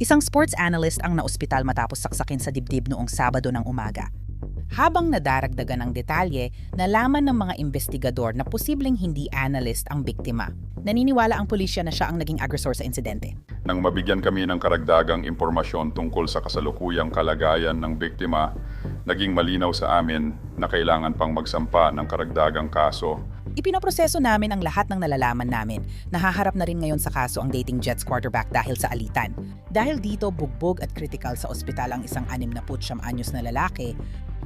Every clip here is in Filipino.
Isang sports analyst ang naospital matapos saksakin sa dibdib noong Sabado ng umaga. Habang nadaragdagan ng detalye, nalaman ng mga investigador na posibleng hindi analyst ang biktima. Naniniwala ang pulisya na siya ang naging agresor sa insidente. Nang mabigyan kami ng karagdagang impormasyon tungkol sa kasalukuyang kalagayan ng biktima, naging malinaw sa amin na kailangan pang magsampa ng karagdagang kaso. Ipinoproseso namin ang lahat ng nalalaman namin. Nahaharap na rin ngayon sa kaso ang dating Jets quarterback dahil sa alitan. Dahil dito bugbog at kritikal sa ospital ang isang 69 anyos na lalaki.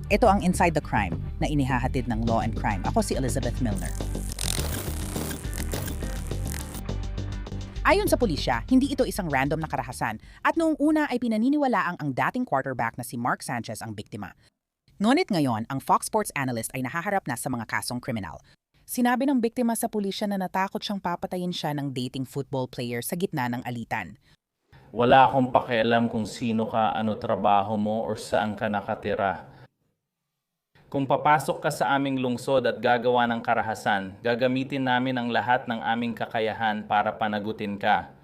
Ito ang Inside the Crime na inihahatid ng Law and Crime. Ako si Elizabeth Milner. Ayon sa pulisya, hindi ito isang random na karahasan at noong una ay pinaniniwalaang ang dating quarterback na si Mark Sanchez ang biktima. Ngunit ngayon, ang Fox Sports analyst ay nahaharap na sa mga kasong kriminal. Sinabi ng biktima sa pulisya na natakot siyang papatayin siya ng dating football player sa gitna ng alitan. Wala akong pakialam kung sino ka, ano trabaho mo, or saan ka nakatira. Kung papasok ka sa aming lungsod at gagawa ng karahasan, gagamitin namin ang lahat ng aming kakayahan para panagutin ka.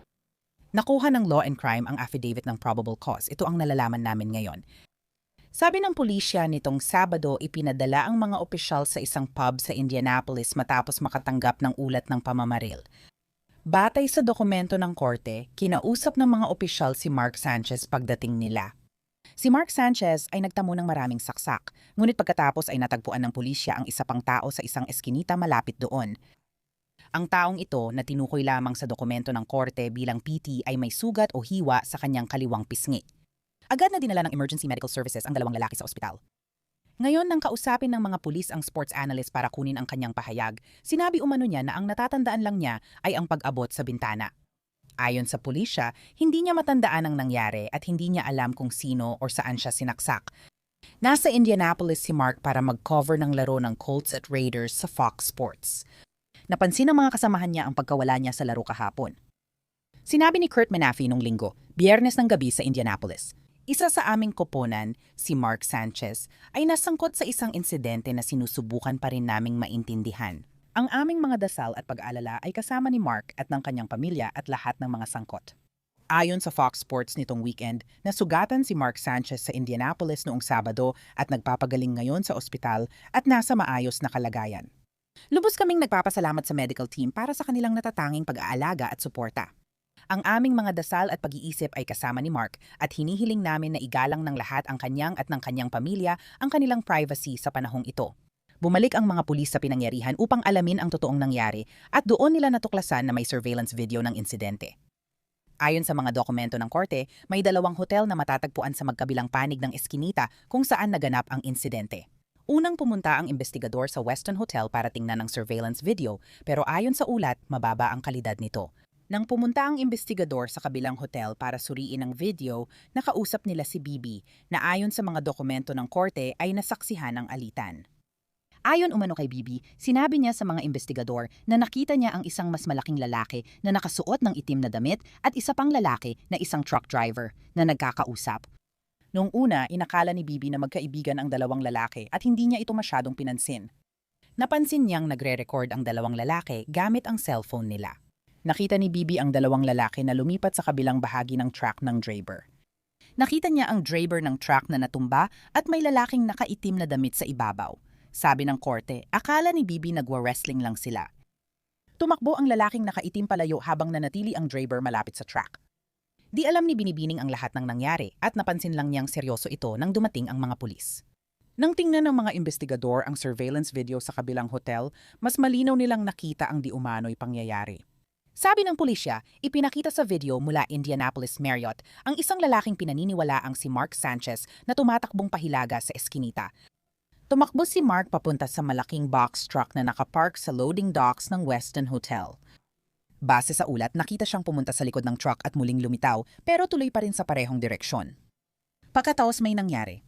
Nakuha ng Law and Crime ang affidavit ng probable cause. Ito ang nalalaman namin ngayon. Sabi ng pulisya nitong Sabado, ipinadala ang mga opisyal sa isang pub sa Indianapolis matapos makatanggap ng ulat ng pamamaril. Batay sa dokumento ng korte, kinausap ng mga opisyal si Mark Sanchez pagdating nila. Si Mark Sanchez ay nagtamo ng maraming saksak, ngunit pagkatapos ay natagpuan ng pulisya ang isa pang tao sa isang eskinita malapit doon. Ang taong ito na tinukoy lamang sa dokumento ng korte bilang PT ay may sugat o hiwa sa kanyang kaliwang pisngi. Agad na dinala ng emergency medical services ang dalawang lalaki sa ospital. Ngayon nang kausapin ng mga pulis ang sports analyst para kunin ang kanyang pahayag, sinabi umano niya na ang natatandaan lang niya ay ang pag-abot sa bintana. Ayon sa pulisya, hindi niya matandaan ang nangyari at hindi niya alam kung sino o saan siya sinaksak. Nasa Indianapolis si Mark para mag-cover ng laro ng Colts at Raiders sa Fox Sports. Napansin ng mga kasamahan niya ang pagkawala niya sa laro kahapon. Sinabi ni Kurt Menafee nung linggo, Biyernes ng gabi sa Indianapolis. Isa sa aming koponan, si Mark Sanchez, ay nasangkot sa isang insidente na sinusubukan pa rin naming maintindihan. Ang aming mga dasal at pag-aalala ay kasama ni Mark at ng kanyang pamilya at lahat ng mga sangkot. Ayon sa Fox Sports nitong weekend, nasugatan si Mark Sanchez sa Indianapolis noong Sabado at nagpapagaling ngayon sa ospital at nasa maayos na kalagayan. Lubos kaming nagpapasalamat sa medical team para sa kanilang natatanging pag-aalaga at suporta. Ang aming mga dasal at pag-iisip ay kasama ni Mark at hinihiling namin na igalang ng lahat ang kanyang at ng kanyang pamilya ang kanilang privacy sa panahong ito. Bumalik ang mga pulis sa pinangyarihan upang alamin ang totoong nangyari at doon nila natuklasan na may surveillance video ng insidente. Ayon sa mga dokumento ng korte, may dalawang hotel na matatagpuan sa magkabilang panig ng eskinita kung saan naganap ang insidente. Unang pumunta ang investigador sa Weston Hotel para tingnan ang surveillance video pero ayon sa ulat, mababa ang kalidad nito. Nang pumunta ang investigador sa kabilang hotel para suriin ang video, nakausap nila si Bibi na ayon sa mga dokumento ng korte ay nasaksihan ng alitan. Ayon umano kay Bibi, sinabi niya sa mga investigador na nakita niya ang isang mas malaking lalaki na nakasuot ng itim na damit at isa pang lalaki na isang truck driver na nagkakausap. Noong una, inakala ni Bibi na magkaibigan ang dalawang lalaki at hindi niya ito masyadong pinansin. Napansin niyang nagre-record ang dalawang lalaki gamit ang cellphone nila. Nakita ni Bibi ang dalawang lalaki na lumipat sa kabilang bahagi ng truck ng driver. Nakita niya ang driver ng truck na natumba at may lalaking nakaitim na damit sa ibabaw. Sabi ng korte, akala ni Bibi nagwa-wrestling lang sila. Tumakbo ang lalaking nakaitim palayo habang nanatili ang driver malapit sa truck. Di alam ni Binibining ang lahat ng nangyari at napansin lang niyang seryoso ito nang dumating ang mga pulis. Nang tingnan ng mga investigador ang surveillance video sa kabilang hotel, mas malinaw nilang nakita ang di umano'y pangyayari. Sabi ng pulisya, ipinakita sa video mula Indianapolis Marriott ang isang lalaking pinaniniwalaang si Mark Sanchez na tumatakbong pahilaga sa eskinita. Tumakbo si Mark papunta sa malaking box truck na nakapark sa loading docks ng Weston Hotel. Base sa ulat, nakita siyang pumunta sa likod ng truck at muling lumitaw pero tuloy pa rin sa parehong direksyon. Pagkatapos may nangyari.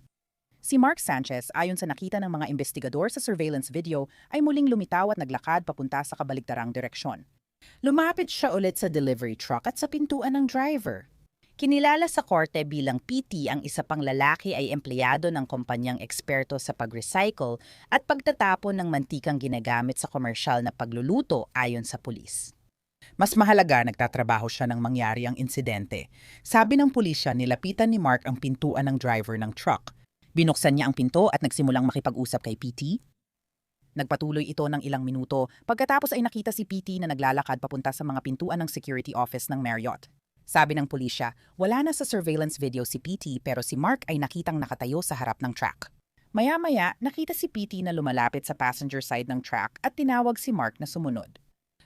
Si Mark Sanchez, ayon sa nakita ng mga investigador sa surveillance video, ay muling lumitaw at naglakad papunta sa kabaligtarang direksyon. Lumapit siya ulit sa delivery truck at sa pintuan ng driver. Kinilala sa korte bilang PT ang isa pang lalaki ay empleyado ng kumpanyang eksperto sa pag-recycle at pagtatapon ng mantikang ginagamit sa komersyal na pagluluto ayon sa pulis. Mas mahalaga, nagtatrabaho siya nang mangyari ang insidente. Sabi ng pulisya, nilapitan ni Mark ang pintuan ng driver ng truck. Binuksan niya ang pinto at nagsimulang makipag-usap kay PT. Nagpatuloy ito ng ilang minuto. Pagkatapos ay nakita si PT na naglalakad papunta sa mga pintuan ng security office ng Marriott. Sabi ng pulisya, wala na sa surveillance video si PT pero si Mark ay nakitang nakatayo sa harap ng truck. Maya-maya, nakita si PT na lumalapit sa passenger side ng truck at tinawag si Mark na sumunod.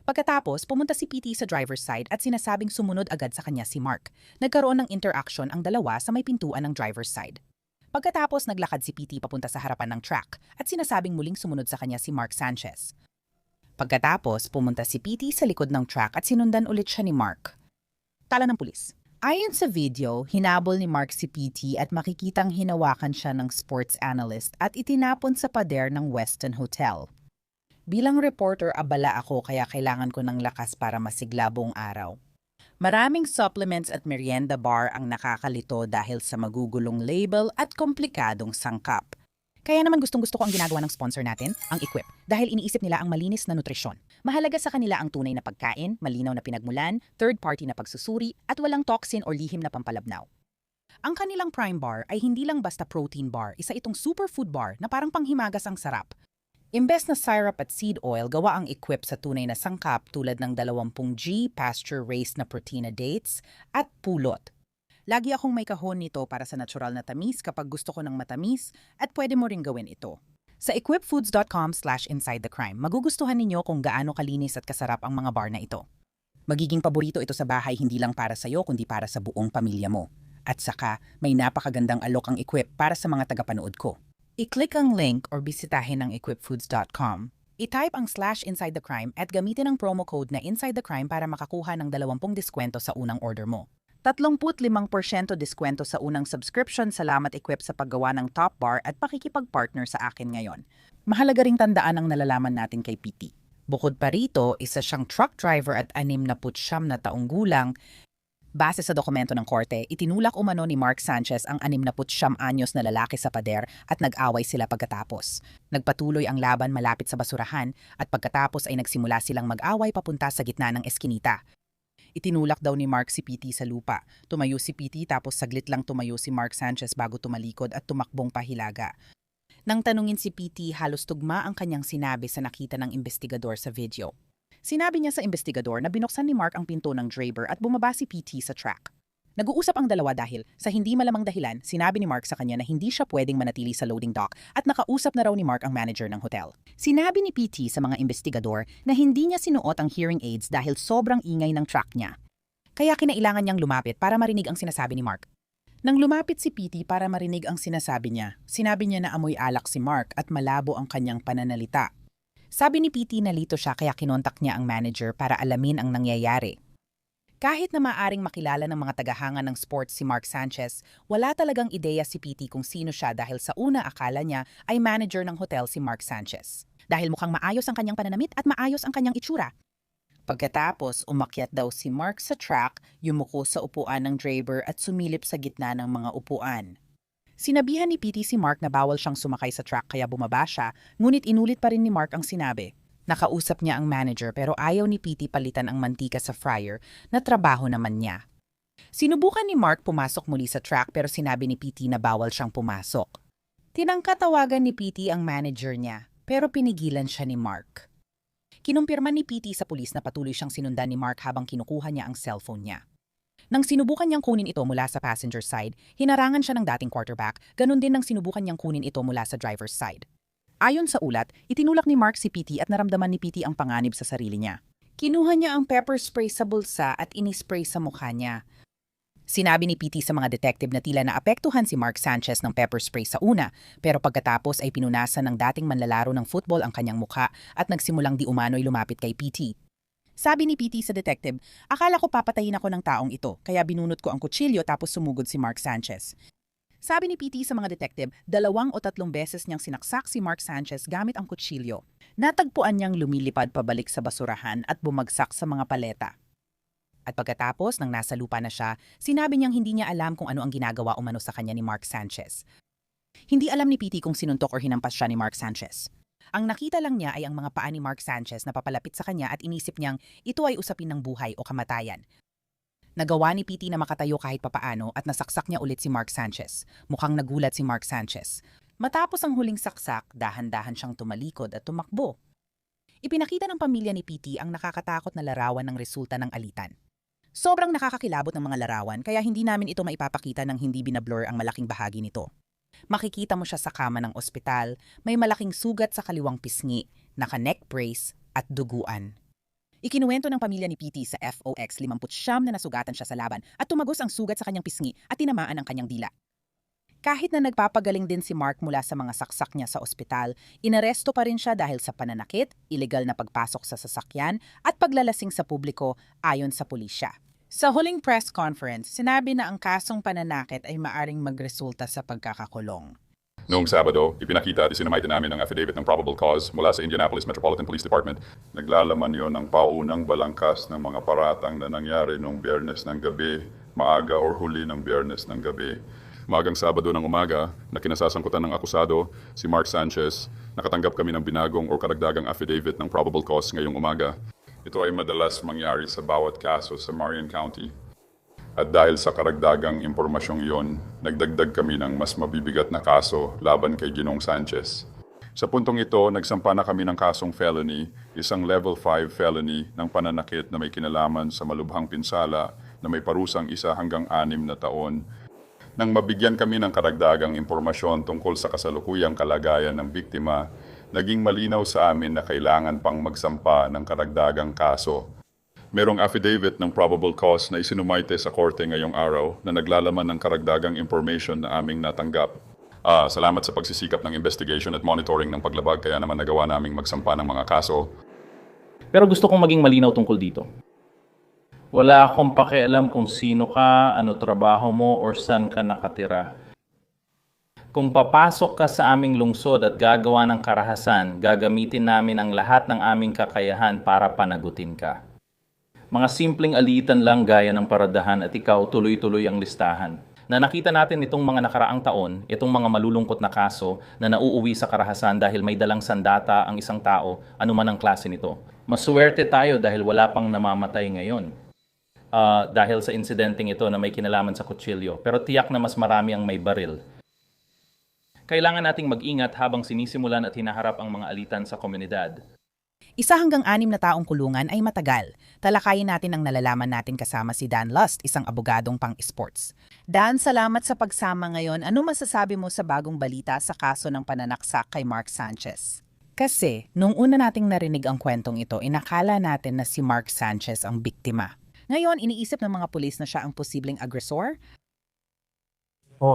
Pagkatapos, pumunta si PT sa driver's side at sinasabing sumunod agad sa kanya si Mark. Nagkaroon ng interaction ang dalawa sa may pintuan ng driver's side. Pagkatapos, naglakad si PT papunta sa harapan ng truck at sinasabing muling sumunod sa kanya si Mark Sanchez. Pagkatapos, pumunta si PT sa likod ng truck at sinundan ulit siya ni Mark. Tala ng pulis. Ayon sa video, hinabol ni Mark si PT at makikitang hinawakan siya ng sports analyst at itinapon sa pader ng Westin Hotel. Bilang reporter, abala ako kaya kailangan ko ng lakas para masigla buong araw. Maraming supplements at merienda bar ang nakakalito dahil sa magugulong label at komplikadong sangkap. Kaya naman gustong-gusto ko ang ginagawa ng sponsor natin, ang Equip, dahil iniisip nila ang malinis na nutrisyon. Mahalaga sa kanila ang tunay na pagkain, malinaw na pinagmulan, third-party na pagsusuri, at walang toxin o lihim na pampalabnaw. Ang kanilang Prime Bar ay hindi lang basta protein bar, isa itong superfood bar na parang panghimagas ang sarap. Imbes na syrup at seed oil, gawa ang Equip sa tunay na sangkap tulad ng 20G pasture-raised na protina dates at pulot. Lagi akong may kahon nito para sa natural na tamis kapag gusto ko ng matamis at pwede mo ring gawin ito. Sa equipfoods.com/insidethecrime, magugustuhan ninyo kung gaano kalinis at kasarap ang mga bar na ito. Magiging paborito ito sa bahay hindi lang para sa iyo kundi para sa buong pamilya mo. At saka, may napakagandang alok ang Equip para sa mga tagapanood ko. I-click ang link or bisitahin ang equipfoods.com. I-type ang /insidethecrime at gamitin ang promo code na InsideTheCrime para makakuha ng 20% diskwento sa unang order mo. 35% diskwento sa unang subscription. Salamat Equip sa paggawa ng top bar at pakikipag-partner sa akin ngayon. Mahalaga ring tandaan ang nalalaman natin kay PT. Bukod pa rito, isa siyang truck driver at 69 na taong gulang. Base sa dokumento ng korte, itinulak umano ni Mark Sanchez ang 69 anyos na lalaki sa pader at nag-away sila pagkatapos. Nagpatuloy ang laban malapit sa basurahan at pagkatapos ay nagsimula silang mag-away papunta sa gitna ng eskinita. Itinulak daw ni Mark si PT sa lupa. Tumayo si PT tapos saglit lang tumayo si Mark Sanchez bago tumalikod at tumakbong pahilaga. Nang tanungin si PT, halos tugma ang kanyang sinabi sa nakita ng investigador sa video. Sinabi niya sa investigador na binuksan ni Mark ang pinto ng driver at bumaba si PT sa truck. Nag-uusap ang dalawa dahil, sa hindi malamang dahilan, sinabi ni Mark sa kanya na hindi siya pwedeng manatili sa loading dock at nakausap na raw ni Mark ang manager ng hotel. Sinabi ni PT sa mga investigador na hindi niya sinuot ang hearing aids dahil sobrang ingay ng truck niya. Kaya kinailangan niyang lumapit para marinig ang sinasabi ni Mark. Nang lumapit si PT para marinig ang sinasabi niya, sinabi niya na amoy alak si Mark at malabo ang kanyang pananalita. Sabi ni PT na lito siya kaya kinontak niya ang manager para alamin ang nangyayari. Kahit na maaring makilala ng mga tagahanga ng sports si Mark Sanchez, wala talagang ideya si PT kung sino siya dahil sa una akala niya ay manager ng hotel si Mark Sanchez. Dahil mukhang maayos ang kanyang pananamit at maayos ang kanyang itsura. Pagkatapos, umakyat daw si Mark sa truck, yumuko sa upuan ng driver at sumilip sa gitna ng mga upuan. Sinabihan ni PT si Mark na bawal siyang sumakay sa truck kaya bumaba siya, ngunit inulit pa rin ni Mark ang sinabi. Nakausap niya ang manager pero ayaw ni PT palitan ang mantika sa fryer na trabaho naman niya. Sinubukan ni Mark pumasok muli sa truck pero sinabi ni PT na bawal siyang pumasok. Tinangkatawagan ni PT ang manager niya pero pinigilan siya ni Mark. Kinumpirma ni PT sa pulis na patuloy siyang sinundan ni Mark habang kinukuha niya ang cellphone niya. Nang sinubukan niyang kunin ito mula sa passenger side, hinarangan siya ng dating quarterback, ganun din nang sinubukan niyang kunin ito mula sa driver's side. Ayon sa ulat, itinulak ni Mark si PT at naramdaman ni PT ang panganib sa sarili niya. Kinuha niya ang pepper spray sa bulsa at inispray sa mukha niya. Sinabi ni PT sa mga detective na tila naapektuhan si Mark Sanchez ng pepper spray sa una, pero pagkatapos ay pinunasan ng dating manlalaro ng football ang kanyang mukha at nagsimulang di umano'y lumapit kay PT. Sabi ni PT sa detective, akala ko papatayin ako ng taong ito, kaya binunot ko ang kutsilyo tapos sumugod si Mark Sanchez. Sabi ni PT sa mga detective, 2 o 3 beses niyang sinaksak si Mark Sanchez gamit ang kutsilyo. Natagpuan niyang lumilipad pabalik sa basurahan at bumagsak sa mga paleta. At pagkatapos, nang nasa lupa na siya, sinabi niyang hindi niya alam kung ano ang ginagawa umano sa kanya ni Mark Sanchez. Hindi alam ni PT kung sinuntok o hinampas siya ni Mark Sanchez. Ang nakita lang niya ay ang mga paa ni Mark Sanchez na papalapit sa kanya at inisip niyang ito ay usapin ng buhay o kamatayan. Nagawa ni PT na makatayo kahit papaano at nasaksak niya ulit si Mark Sanchez. Mukhang nagulat si Mark Sanchez. Matapos ang huling saksak, dahan-dahan siyang tumalikod at tumakbo. Ipinakita ng pamilya ni PT ang nakakatakot na larawan ng resulta ng alitan. Sobrang nakakakilabot ng mga larawan kaya hindi namin ito maipapakita ng hindi binablur ang malaking bahagi nito. Makikita mo siya sa kama ng ospital, may malaking sugat sa kaliwang pisngi, naka-neck brace at duguan. Ikinuwento ng pamilya ni PT sa FOX 59 na nasugatan siya sa laban at tumagos ang sugat sa kanyang pisngi at tinamaan ang kanyang dila. Kahit na nagpapagaling din si Mark mula sa mga saksak niya sa ospital, inaresto pa rin siya dahil sa pananakit, ilegal na pagpasok sa sasakyan at paglalasing sa publiko ayon sa pulisya. Sa huling press conference, sinabi na ang kasong pananakit ay maaring magresulta sa pagkakakulong. Noong Sabado, ipinakita at isinumite namin ang affidavit ng probable cause mula sa Indianapolis Metropolitan Police Department. Naglalaman yon ng paunang balangkas ng mga paratang na nangyari noong Biyernes ng gabi, maaga or huli ng Biyernes ng gabi. Magang Sabado ng umaga, na kinasasangkutan ng akusado, si Mark Sanchez, nakatanggap kami ng binagong o karagdagang affidavit ng probable cause ngayong umaga. Ito ay madalas mangyari sa bawat kaso sa Marion County. At dahil sa karagdagang impormasyong iyon, nagdagdag kami ng mas mabibigat na kaso laban kay Ginong Sanchez. Sa puntong ito, nagsampa na kami ng kasong felony, isang level 5 felony ng pananakit na may kinalaman sa malubhang pinsala na may parusang 1 hanggang 6 na taon. Nang mabigyan kami ng karagdagang impormasyon tungkol sa kasalukuyang kalagayan ng biktima, naging malinaw sa amin na kailangan pang magsampa ng karagdagang kaso. Merong affidavit ng probable cause na isinumite sa korte ngayong araw na naglalaman ng karagdagang information na aming natanggap. Salamat sa pagsisikap ng investigation at monitoring ng paglabag kaya naman nagawa naming magsampa ng mga kaso. Pero gusto kong maging malinaw tungkol dito. Wala akong pakialam kung sino ka, ano trabaho mo, or saan ka nakatira. Kung papasok ka sa aming lungsod at gagawa ng karahasan, gagamitin namin ang lahat ng aming kakayahan para panagutin ka. Mga simpleng alitan lang gaya ng paradahan at ikaw tuloy-tuloy ang listahan. Na nakita natin itong mga nakaraang taon, itong mga malulungkot na kaso na nauuwi sa karahasan dahil may dalang sandata ang isang tao, anuman ang klase nito. Maswerte tayo dahil wala pang namamatay ngayon. Dahil sa insidenteng ito na may kinalaman sa kutsilyo, pero tiyak na mas marami ang may baril. Kailangan nating mag-ingat habang sinisimulan at hinaharap ang mga alitan sa komunidad. 1 hanggang 6 na taong kulungan ay matagal. Talakayin natin ang nalalaman natin kasama si Dan Lust, isang abogadong pang-sports. Dan, salamat sa pagsama ngayon. Ano masasabi mo sa bagong balita sa kaso ng pananaksak kay Mark Sanchez? Kasi, nung una nating narinig ang kwentong ito, inakala natin na si Mark Sanchez ang biktima. Ngayon, iniisip ng mga pulis na siya ang posibleng agresor?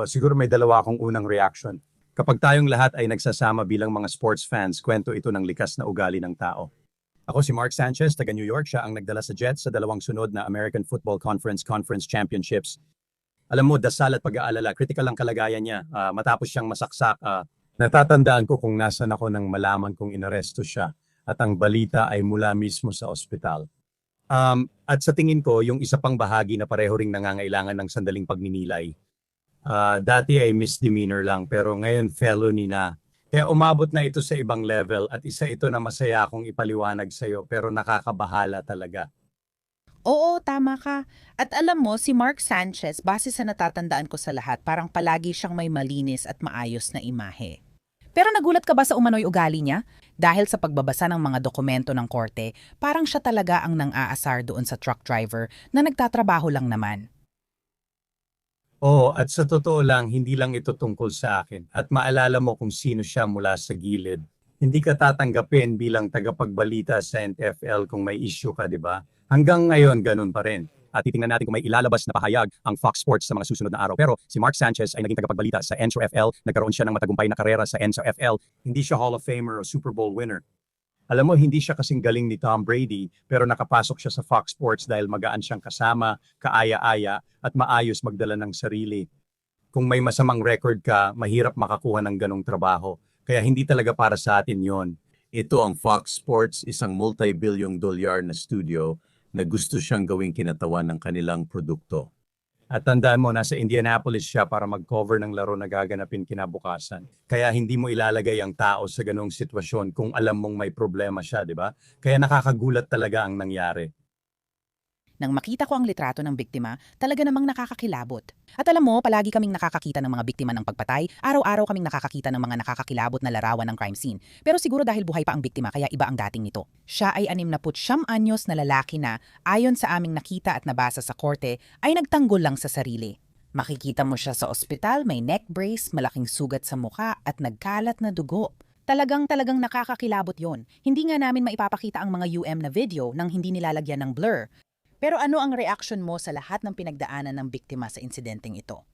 Siguro may dalawa akong unang reaction. Kapag tayong lahat ay nagsasama bilang mga sports fans, kwento ito ng likas na ugali ng tao. Ako si Mark Sanchez, taga New York. Siya ang nagdala sa Jets sa 2 sunod na American Football Conference Championships. Alam mo, dasal at pag-aalala, critical ang kalagayan niya. Matapos siyang masaksak, natatandaan ko kung nasan ako nang malaman kong inaresto siya at ang balita ay mula mismo sa ospital. At sa tingin ko, yung isa pang bahagi na pareho ring nangangailangan ng sandaling pagninilay. Dati ay misdemeanor lang pero ngayon felony na. Kaya umabot na ito sa ibang level at isa ito na masaya akong ipaliwanag sa'yo pero nakakabahala talaga. Oo, tama ka. At alam mo, si Mark Sanchez, base sa natatandaan ko sa lahat, parang palagi siyang may malinis at maayos na imahe. Pero nagulat ka ba sa umano'y ugali niya? Dahil sa pagbabasa ng mga dokumento ng korte, parang siya talaga ang nang-aasar doon sa truck driver na nagtatrabaho lang naman. At sa totoo lang, hindi lang ito tungkol sa akin. At maalala mo kung sino siya mula sa gilid. Hindi ka tatanggapin bilang tagapagbalita sa NFL kung may issue ka, di ba? Hanggang ngayon, ganun pa rin. At titingnan natin kung may ilalabas na pahayag ang Fox Sports sa mga susunod na araw. Pero si Mark Sanchez ay naging tagapagbalita sa NSOFL. Nagkaroon siya ng matagumpay na karera sa NSOFL. Hindi siya Hall of Famer o Super Bowl winner. Alam mo, hindi siya kasing galing ni Tom Brady, pero nakapasok siya sa Fox Sports dahil magaan siyang kasama, kaaya-aya, at maayos magdala ng sarili. Kung may masamang record ka, mahirap makakuha ng ganong trabaho. Kaya hindi talaga para sa atin yon. Ito ang Fox Sports, isang multi-billion dolyar na studio na gusto siyang gawing kinatawan ng kanilang produkto. At tandaan mo, nasa Indianapolis siya para mag-cover ng laro na gaganapin kinabukasan. Kaya hindi mo ilalagay ang tao sa ganong sitwasyon kung alam mong may problema siya, di ba? Kaya nakakagulat talaga ang nangyari. Nang makita ko ang litrato ng biktima, talaga namang nakakakilabot. At alam mo, palagi kaming nakakakita ng mga biktima ng pagpatay, araw-araw kaming nakakakita ng mga nakakakilabot na larawan ng crime scene. Pero siguro dahil buhay pa ang biktima kaya iba ang dating nito. Siya ay 69 anyos na lalaki na, ayon sa aming nakita at nabasa sa korte, ay nagtanggol lang sa sarili. Makikita mo siya sa ospital, may neck brace, malaking sugat sa muka at nagkalat na dugo. Talagang nakakakilabot yon. Hindi nga namin maipapakita ang mga na video nang hindi nilalagyan ng blur. Pero ano ang reaction mo sa lahat ng pinagdaanan ng biktima sa insidenteng ito?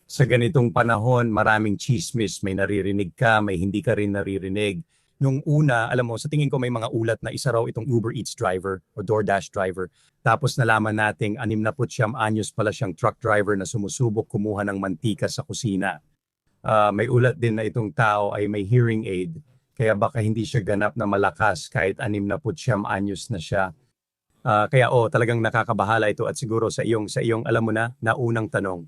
Sa ganitong panahon, maraming chismis, may naririnig ka, may hindi ka rin naririnig. Nung una, alam mo, sa tingin ko may mga ulat na isa raw itong Uber Eats driver o DoorDash driver. Tapos nalaman nating 69 anyos pala siyang truck driver na sumusubok kumuha ng mantika sa kusina. May ulat din na itong tao ay may hearing aid, kaya baka hindi siya ganap na malakas kahit 69 anyos na siya. Kaya talagang nakakabahala ito at siguro sa iyong alam mo na unang tanong.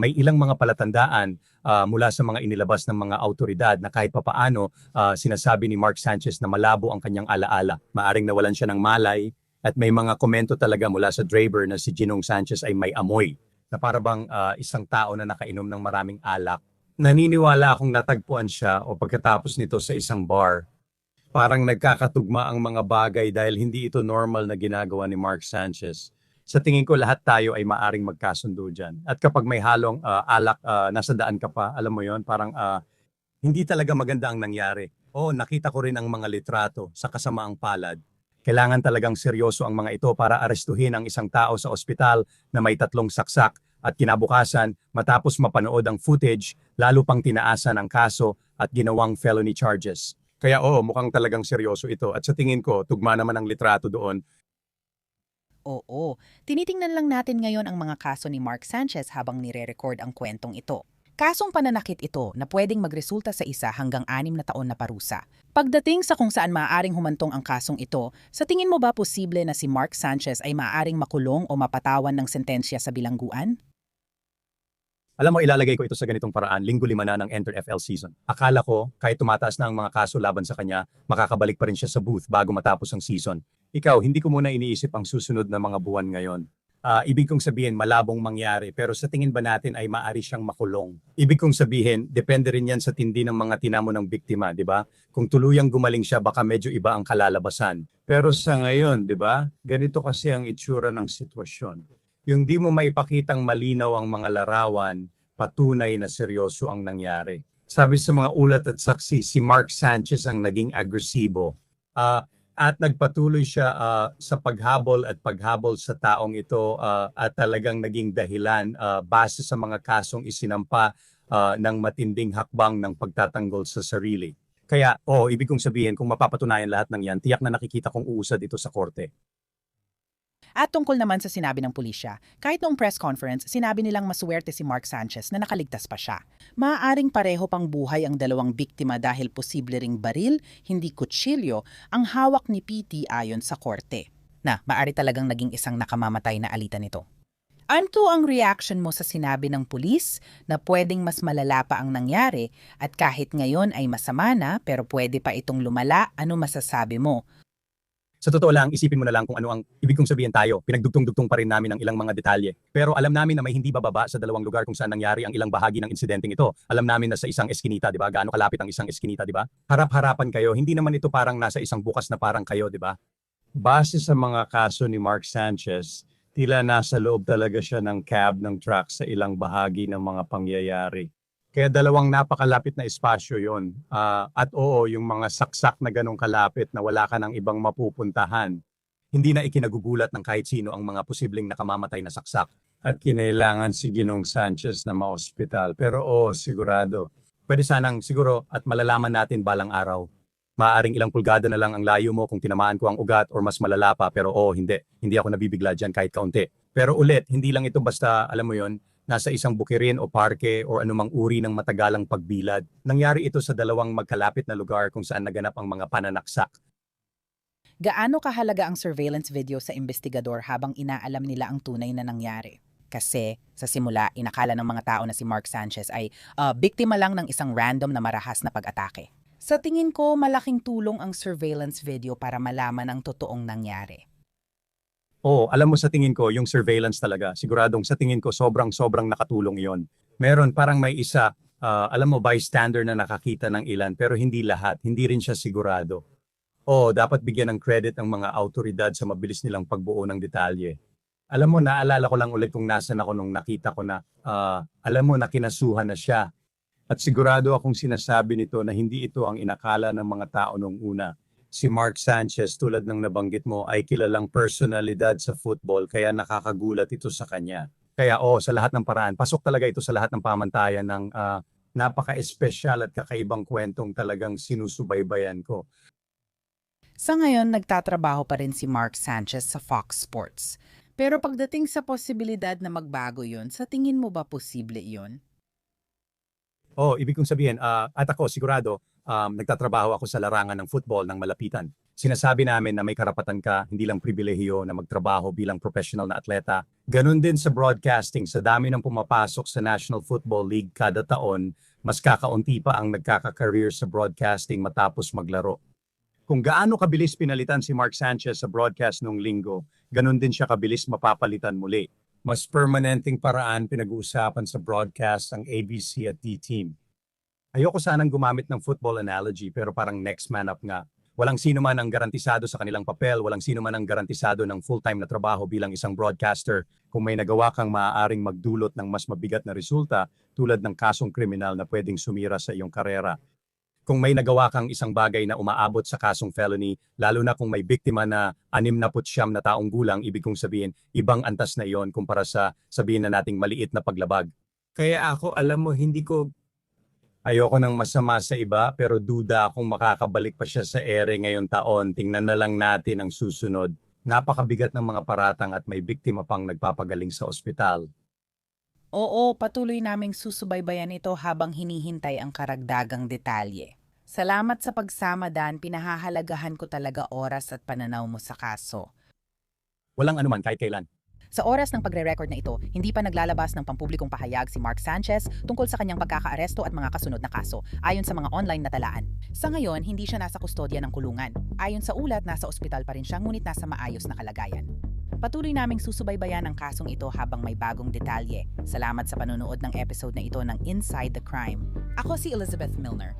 May ilang mga palatandaan mula sa mga inilabas ng mga autoridad na kahit papaano sinasabi ni Mark Sanchez na malabo ang kanyang alaala. Maaring nawalan siya ng malay at may mga komento talaga mula sa driver na si Ginong Sanchez ay may amoy na para bang isang tao na nakainom ng maraming alak. Naniniwala akong natagpuan siya o pagkatapos nito sa isang bar. Parang nagkakatugma ang mga bagay dahil hindi ito normal na ginagawa ni Mark Sanchez. Sa tingin ko lahat tayo ay maaring magkasundo dyan. At kapag may halong alak, nasa daan ka pa, alam mo yon, parang hindi talaga maganda ang nangyari. Nakita ko rin ang mga litrato sa kasamaang palad. Kailangan talagang seryoso ang mga ito para arestuhin ang isang tao sa ospital na may 3 saksak at kinabukasan matapos mapanood ang footage, lalo pang tinaasan ang kaso at ginawang felony charges. Kaya mukhang talagang seryoso ito. At sa tingin ko, tugma naman ang litrato doon. Oo, tinitingnan lang natin ngayon ang mga kaso ni Mark Sanchez habang nire-record ang kwentong ito. Kasong pananakit ito na pwedeng magresulta sa 1 hanggang 6 na taon na parusa. Pagdating sa kung saan maaaring humantong ang kasong ito, sa tingin mo ba posible na si Mark Sanchez ay maaaring makulong o mapatawan ng sentensya sa bilangguan? Alam mo, ilalagay ko ito sa ganitong paraan, linggo 5 na ng Enter FL season. Akala ko, kahit tumataas na ang mga kaso laban sa kanya, makakabalik pa rin siya sa booth bago matapos ang season. Ikaw, hindi ko muna iniisip ang susunod na mga buwan ngayon. Ibig kong sabihin, malabong mangyari, pero sa tingin ba natin ay maaari siyang makulong? Ibig kong sabihin, depende rin yan sa tindi ng mga tinamo ng biktima, di ba? Kung tuluyang gumaling siya, baka medyo iba ang kalalabasan. Pero sa ngayon, di ba? Ganito kasi ang itsura ng sitwasyon. Yung di mo maipakitang malinaw ang mga larawan, patunay na seryoso ang nangyari. Sabi sa mga ulat at saksi, si Mark Sanchez ang naging agresibo. At nagpatuloy siya sa paghabol sa taong ito at talagang naging dahilan base sa mga kasong isinampa ng matinding hakbang ng pagtatanggol sa sarili. Kaya, ibig kong sabihin, kung mapapatunayan lahat ng yan, tiyak na nakikita kong uusad ito sa korte. At tungkol naman sa sinabi ng pulisya, kahit noong press conference, sinabi nilang maswerte si Mark Sanchez na nakaligtas pa siya. Maaaring pareho pang buhay ang 2 biktima dahil posible ring baril, hindi kutsilyo, ang hawak ni PT ayon sa korte. Maaari talagang naging isang nakamamatay na alitan nito. Ano ang reaction mo sa sinabi ng pulis na pwedeng mas malala pa ang nangyari at kahit ngayon ay masama na pero pwede pa itong lumala, ano masasabi mo? Sa totoo lang, isipin mo na lang kung ano ang ibig kong sabihin tayo. Pinagdugtong-dugtong pa rin namin ang ilang mga detalye. Pero alam namin na may hindi bababa sa 2 lugar kung saan nangyari ang ilang bahagi ng insidenteng ito. Alam namin na sa isang eskinita, di ba? Gaano kalapit ang isang eskinita, di ba? Harap-harapan kayo. Hindi naman ito parang nasa isang bukas na parang kayo, di ba? Base sa mga kaso ni Mark Sanchez, tila nasa loob talaga siya ng cab ng truck sa ilang bahagi ng mga pangyayari. Kaya 2 napakalapit na espasyo yon. At yung mga saksak na ganong kalapit na wala ka ng ibang mapupuntahan. Hindi na ikinagugulat ng kahit sino ang mga posibleng nakamamatay na saksak. At kinailangan si Ginong Sanchez na ma-hospital. Pero sigurado. Pwede sanang siguro at malalaman natin balang araw. Maaring ilang pulgada na lang ang layo mo kung tinamaan ko ang ugat or mas malala pa. Pero hindi. Hindi ako nabibigla dyan kahit kaunti. Pero ulit, hindi lang ito basta, alam mo yon, nasa isang bukirin o parke o anumang uri ng matagalang pagbilad. Nangyari ito sa 2 magkalapit na lugar kung saan naganap ang mga pananaksak. Gaano kahalaga ang surveillance video sa investigador habang inaalam nila ang tunay na nangyari? Kasi sa simula, inakala ng mga tao na si Mark Sanchez ay biktima lang ng isang random na marahas na pag-atake. Sa tingin ko, malaking tulong ang surveillance video para malaman ang totoong nangyari. Oo, alam mo sa tingin ko, yung surveillance talaga, siguradong sa tingin ko sobrang nakatulong yon. Meron parang may isa, alam mo, bystander na nakakita ng ilan, pero hindi lahat, hindi rin siya sigurado. Oo, dapat bigyan ng credit ang mga autoridad sa mabilis nilang pagbuo ng detalye. Alam mo, naalala ko lang ulit kung nasan ako nung nakita ko na, alam mo, na kinasuhan na siya. At sigurado akong sinasabi nito na hindi ito ang inakala ng mga tao nung una. Si Mark Sanchez, tulad ng nabanggit mo, ay kilalang personalidad sa football kaya nakakagulat ito sa kanya. Kaya sa lahat ng paraan, pasok talaga ito sa lahat ng pamantayan ng napaka-espesyal at kakaibang kwentong talagang sinusubaybayan ko. Sa ngayon, nagtatrabaho pa rin si Mark Sanchez sa Fox Sports. Pero pagdating sa posibilidad na magbago yun, sa tingin mo ba posible yun? Ibig kong sabihin, at ako sigurado, nagtatrabaho ako sa larangan ng football ng malapitan. Sinasabi namin na may karapatan ka, hindi lang pribilehiyo na magtrabaho bilang professional na atleta. Ganon din sa broadcasting, sa dami ng pumapasok sa National Football League kada taon, mas kakaunti pa ang nagkaka-career sa broadcasting matapos maglaro. Kung gaano kabilis pinalitan si Mark Sanchez sa broadcast nung linggo, ganon din siya kabilis mapapalitan muli. Mas permanenteng paraan pinag-uusapan sa broadcast ang ABC at D-Team. Ayoko sanang gumamit ng football analogy pero parang next man up nga. Walang sino man ang garantisado sa kanilang papel, walang sino man ang garantisado ng full-time na trabaho bilang isang broadcaster kung may nagawa kang maaaring magdulot ng mas mabigat na resulta tulad ng kasong kriminal na pwedeng sumira sa iyong karera. Kung may nagawa kang isang bagay na umaabot sa kasong felony, lalo na kung may biktima na 69 na taong gulang, ibig kong sabihin, ibang antas na iyon kumpara sa sabihin na nating maliit na paglabag. Kaya ako, alam mo, ayoko nang masama sa iba, pero duda akong makakabalik pa siya sa ere ngayong taon. Tingnan na lang natin ang susunod. Napakabigat ng mga paratang at may biktima pang nagpapagaling sa ospital. Oo, patuloy naming susubaybayan ito habang hinihintay ang karagdagang detalye. Salamat sa pagsama, Dan. Pinahahalagahan ko talaga oras at pananaw mo sa kaso. Walang anuman kahit kailan. Sa oras ng pagre-record na ito, hindi pa naglalabas ng pampublikong pahayag si Mark Sanchez tungkol sa kanyang pagkakaaresto at mga kasunod na kaso, ayon sa mga online na talaan. Sa ngayon, hindi siya nasa kustodya ng kulungan. Ayon sa ulat, nasa ospital pa rin siya ngunit nasa maayos na kalagayan. Patuloy naming susubaybayan ang kasong ito habang may bagong detalye. Salamat sa panonood ng episode na ito ng Inside the Crime. Ako si Elizabeth Milner.